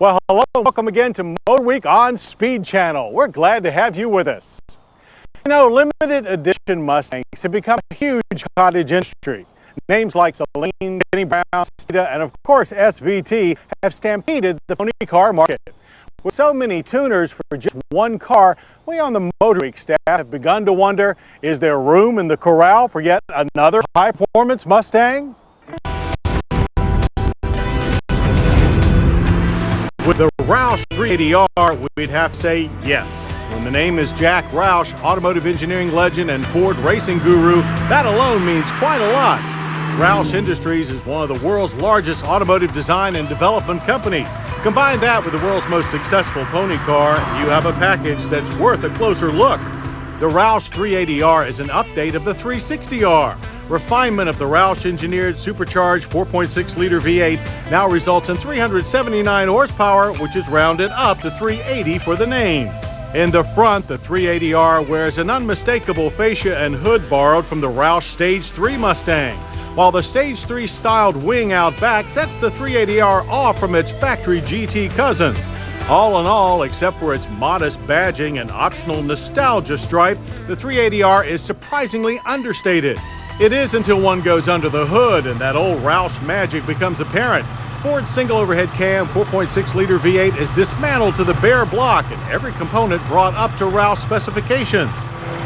Well, hello and welcome again to Motor Week on Speed Channel. We're glad to have you with us. You know, limited edition Mustangs have become a huge cottage industry. Names like Saleen, Jenny Brown, Cita, and of course SVT have stampeded the pony car market. With so many tuners for just one car, we on the Motor Week staff have begun to wonder, is there room in the corral for yet another high-performance Mustang? With the Roush 380R, we'd have to say yes. When the name is Jack Roush, automotive engineering legend and Ford racing guru, that alone means quite a lot. Roush Industries is one of the world's largest automotive design and development companies. Combine that with the world's most successful pony car, you have a package that's worth a closer look. The Roush 380R is an update of the 360R. Refinement of the Roush engineered supercharged 4.6-liter V8 now results in 379 horsepower, which is rounded up to 380 for the name. In the front, the 380R wears an unmistakable fascia and hood borrowed from the Roush Stage 3 Mustang, while the Stage 3 styled wing out back sets the 380R off from its factory GT cousin. All in all, except for its modest badging and optional nostalgia stripe, the 380R is surprisingly understated. It is until one goes under the hood and that old Roush magic becomes apparent. Ford's single overhead cam 4.6-liter V8 is dismantled to the bare block and every component brought up to Roush specifications.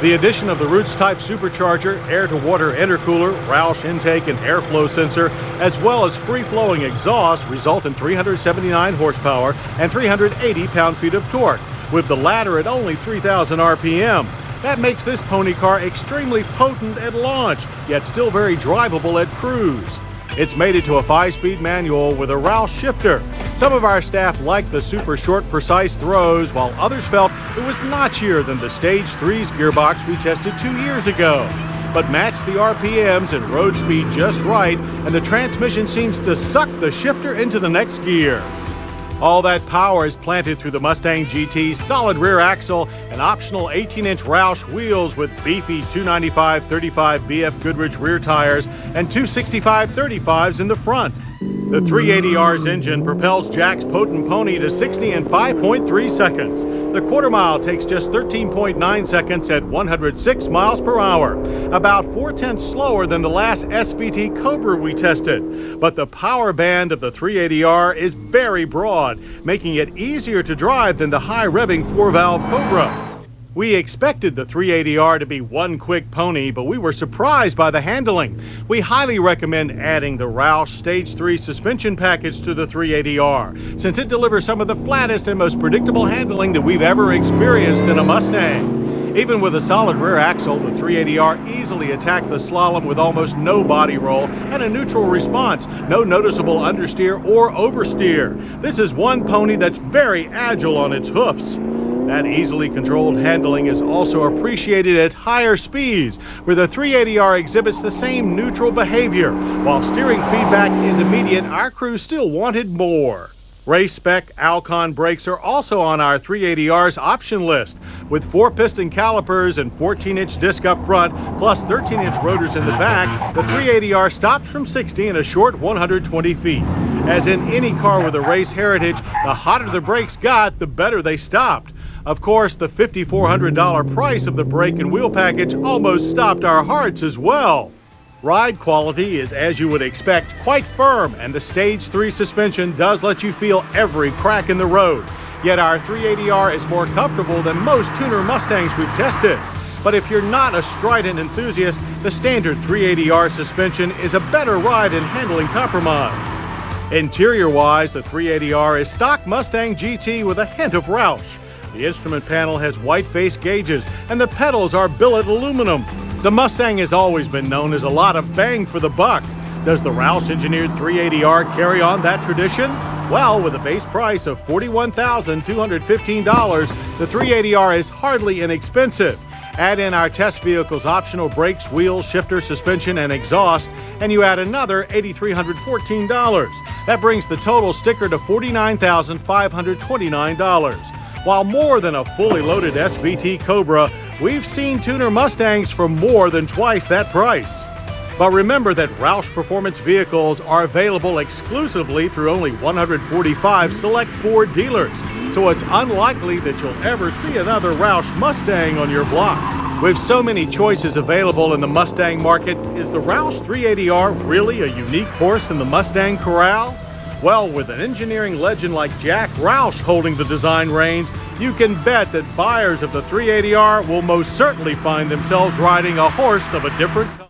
The addition of the Roots-type supercharger, air-to-water intercooler, Roush intake and airflow sensor, as well as free-flowing exhaust result in 379 horsepower and 380 pound-feet of torque, with the latter at only 3,000 RPM. That makes this pony car extremely potent at launch, yet still very drivable at cruise. It's mated to a 5-speed manual with a Roush shifter. Some of our staff liked the super short, precise throws, while others felt it was notchier than the Stage 3's gearbox we tested 2 years ago. But match the RPMs and road speed just right, and the transmission seems to suck the shifter into the next gear. All that power is planted through the Mustang GT's solid rear axle and optional 18-inch Roush wheels with beefy 295/35 BF Goodrich rear tires and 265/35s in the front. The 380R's engine propels Jack's potent pony to 60 in 5.3 seconds. The quarter mile takes just 13.9 seconds at 106 miles per hour, about 4/10 slower than the last SVT Cobra we tested. But the power band of the 380R is very broad, making it easier to drive than the high-revving 4-valve Cobra. We expected the 380R to be one quick pony, but we were surprised by the handling. We highly recommend adding the Roush Stage 3 suspension package to the 380R, since it delivers some of the flattest and most predictable handling that we've ever experienced in a Mustang. Even with a solid rear axle, the 380R easily attacked the slalom with almost no body roll and a neutral response, no noticeable understeer or oversteer. This is one pony that's very agile on its hoofs. That easily controlled handling is also appreciated at higher speeds, where the 380R exhibits the same neutral behavior. While steering feedback is immediate, our crew still wanted more. Race spec Alcon brakes are also on our 380R's option list. With 4-piston calipers and 14-inch disc up front, plus 13-inch rotors in the back, the 380R stops from 60 in a short 120 feet. As in any car with a race heritage, the hotter the brakes got, the better they stopped. Of course, the $5,400 price of the brake and wheel package almost stopped our hearts as well. Ride quality is, as you would expect, quite firm, and the Stage 3 suspension does let you feel every crack in the road. Yet our 380R is more comfortable than most tuner Mustangs we've tested. But if you're not a strident enthusiast, the standard 380R suspension is a better ride and handling compromise. Interior-wise, the 380R is stock Mustang GT with a hint of Roush. The instrument panel has white face gauges, and the pedals are billet aluminum. The Mustang has always been known as a lot of bang for the buck. Does the Roush engineered 380R carry on that tradition? Well, with a base price of $41,215, the 380R is hardly inexpensive. Add in our test vehicle's optional brakes, wheels, shifter, suspension, and exhaust, and you add another $8,314. That brings the total sticker to $49,529. While more than a fully loaded SVT Cobra, we've seen tuner Mustangs for more than twice that price. But remember that Roush Performance vehicles are available exclusively through only 145 select Ford dealers, so it's unlikely that you'll ever see another Roush Mustang on your block. With so many choices available in the Mustang market, is the Roush 380R really a unique horse in the Mustang corral? Well, with an engineering legend like Jack Roush holding the design reins, you can bet that buyers of the 380R will most certainly find themselves riding a horse of a different color.